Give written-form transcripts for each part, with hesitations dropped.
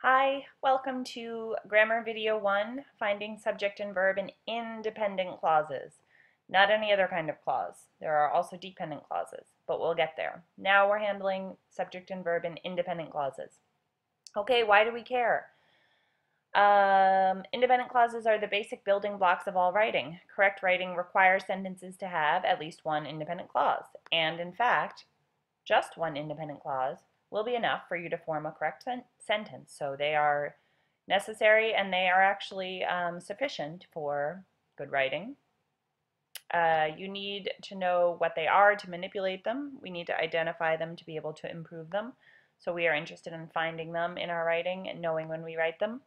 Hi, welcome to Grammar Video 1, Finding Subject and Verb in Independent Clauses. Not any other kind of clause. There are also dependent clauses, but we'll get there. Now we're handling subject and verb in independent clauses. Okay, why do we care? Independent clauses are the basic building blocks of all writing. Correct writing requires sentences to have at least one independent clause, and in fact, just one independent clause will be enough for you to form a correct sentence. So they are necessary and they are actually sufficient for good writing. You need to know what they are to manipulate them. We need to identify them to be able to improve them. So we are interested in finding them in our writing and knowing when we write them.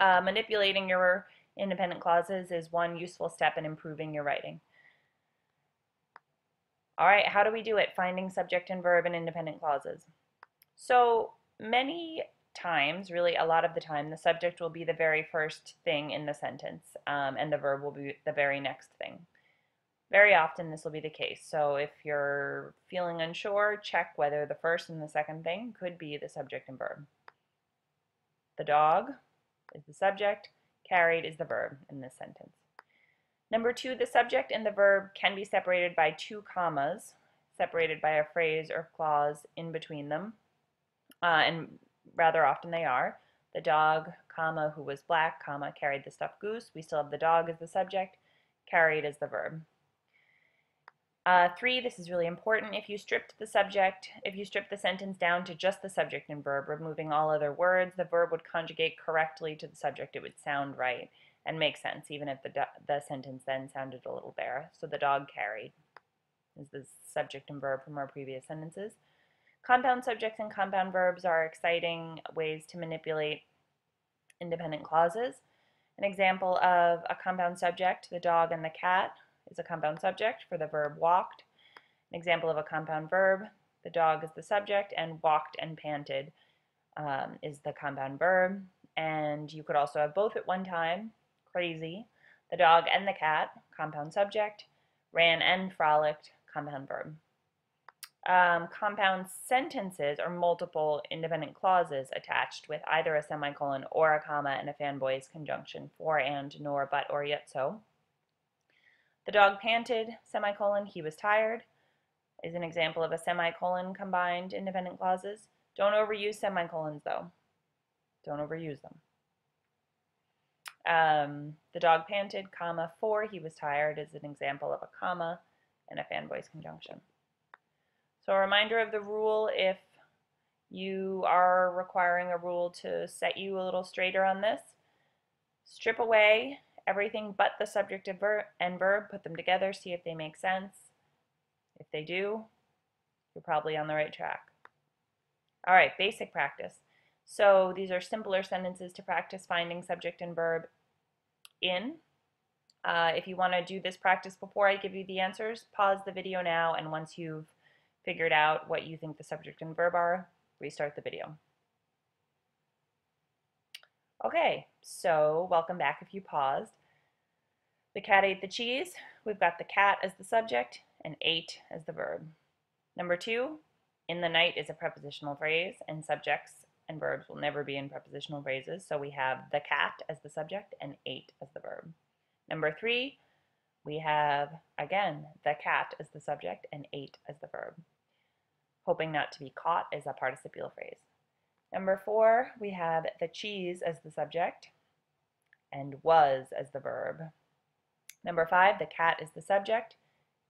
Manipulating your independent clauses is one useful step in improving your writing. All right, how do we do it? Finding subject and verb in independent clauses. So many times, really a lot of the time, the subject will be the very first thing in the sentence, and the verb will be the very next thing. Very often this will be the case. So if you're feeling unsure, check whether the first and the second thing could be the subject and verb. The dog is the subject, carried is the verb in this sentence. Number 2, the subject and the verb can be separated by 2 commas, separated by a phrase or clause in between them, and rather often they are. The dog, comma, who was black, comma, carried the stuffed goose. We still have the dog as the subject, carried as the verb. 3, this is really important. If you strip the sentence down to just the subject and verb, removing all other words, the verb would conjugate correctly to the subject. It would sound right and make sense, even if the sentence then sounded a little bare. So the dog carried is the subject and verb from our previous sentences. Compound subjects and compound verbs are exciting ways to manipulate independent clauses. An example of a compound subject, the dog and the cat, is a compound subject for the verb walked. An example of a compound verb, the dog is the subject and walked and panted is the compound verb. And you could also have both at one time, crazy, the dog and the cat, compound subject, ran and frolicked, compound verb. Compound sentences are multiple independent clauses attached with either a semicolon or a comma and a fanboy's conjunction, for, and, nor, but, or, yet so. The dog panted, semicolon, he was tired, is an example of a semicolon combined independent clauses. Don't overuse semicolons though. Don't overuse them. The dog panted, comma, for, he was tired is an example of a comma and a fanboy's conjunction. So a reminder of the rule, if you are requiring a rule to set you a little straighter on this, strip away everything but the subject and verb, put them together, see if they make sense. If they do, you're probably on the right track. All right, basic practice. So these are simpler sentences to practice finding subject and verb in. If you want to do this practice before I give you the answers, pause the video now, and once you've figured out what you think the subject and verb are, restart the video. Okay, so welcome back if you paused. The cat ate the cheese. We've got the cat as the subject and ate as the verb. Number 2, in the night is a prepositional phrase, and subjects and verbs will never be in prepositional phrases, so we have the cat as the subject and ate as the verb. Number 3, we have, again, the cat as the subject and ate as the verb. Hoping not to be caught is a participial phrase. Number 4, we have the cheese as the subject and was as the verb. Number 5, the cat is the subject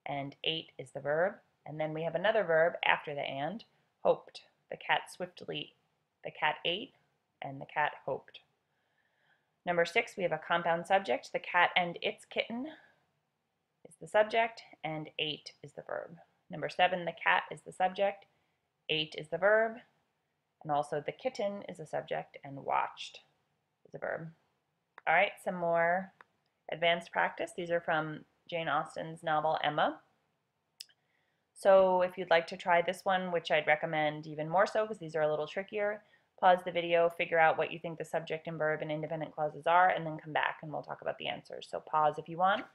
and ate is the verb. And then we have another verb after the and, hoped. The cat ate and the cat hoped. Number 6, we have a compound subject. The cat and its kitten is the subject and ate is the verb. Number 7, the cat is the subject, ate is the verb, and also the kitten is a subject and watched is a verb. All right, some more advanced practice. These are from Jane Austen's novel Emma. So if you'd like to try this one, which I'd recommend even more so because these are a little trickier, pause the video, figure out what you think the subject and verb and independent clauses are, and then come back and we'll talk about the answers. So pause if you want.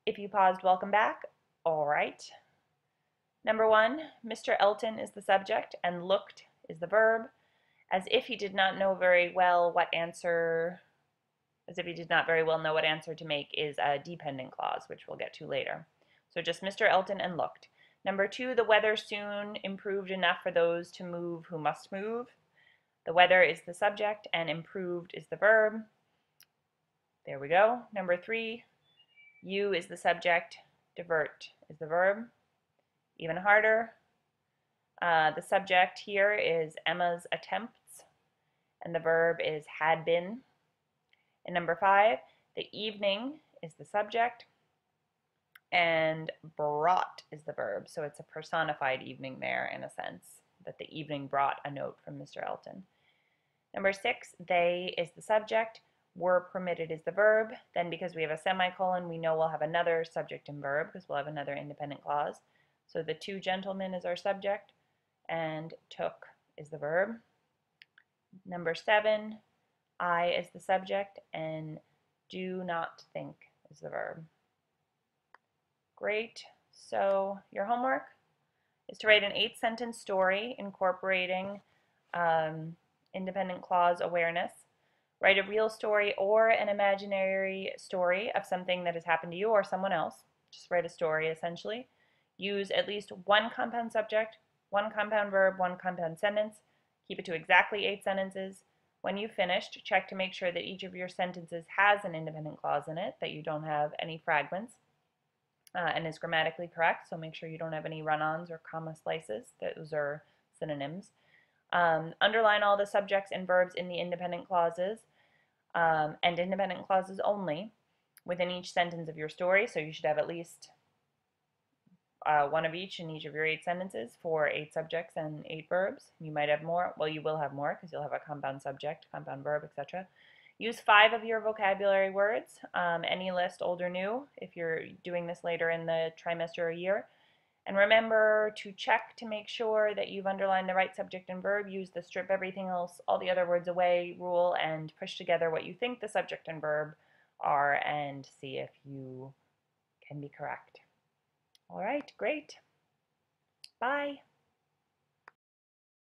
If you paused, welcome back. All right. Number 1, Mr. Elton is the subject and looked is the verb. As if he did not know very well what answer, as if he did not very well know what answer to make is a dependent clause, which we'll get to later. So just Mr. Elton and looked. Number 2, the weather soon improved enough for those to move who must move. The weather is the subject and improved is the verb. There we go. Number 3, you is the subject, divert is the verb. Even harder, the subject here is Emma's attempts, and the verb is had been. And number 5, the evening is the subject, and brought is the verb. So it's a personified evening there in a sense, that the evening brought a note from Mr. Elton. Number 6, they is the subject, were permitted is the verb. Then because we have a semicolon, we know we'll have another subject and verb because we'll have another independent clause. So the 2 gentlemen is our subject, and took is the verb. Number 7, I is the subject, and do not think is the verb. Great. So your homework is to write an 8-sentence story incorporating independent clause awareness. Write a real story or an imaginary story of something that has happened to you or someone else. Just write a story, essentially. Use at least 1 compound subject, 1 compound verb, 1 compound sentence. Keep it to exactly 8 sentences. When you've finished, check to make sure that each of your sentences has an independent clause in it, that you don't have any fragments, and is grammatically correct. So make sure you don't have any run-ons or comma slices. Those are synonyms. Underline all the subjects and verbs in the independent clauses, and independent clauses only within each sentence of your story. So you should have at least 1 of each in each of your 8 sentences for 8 subjects and 8 verbs. You might have more. Well, you will have more because you'll have a compound subject, compound verb, etc. Use 5 of your vocabulary words, any list, old or new, if you're doing this later in the trimester or year. And remember to check to make sure that you've underlined the right subject and verb. Use the strip everything else, all the other words away rule, and push together what you think the subject and verb are and see if you can be correct. All right, great. Bye.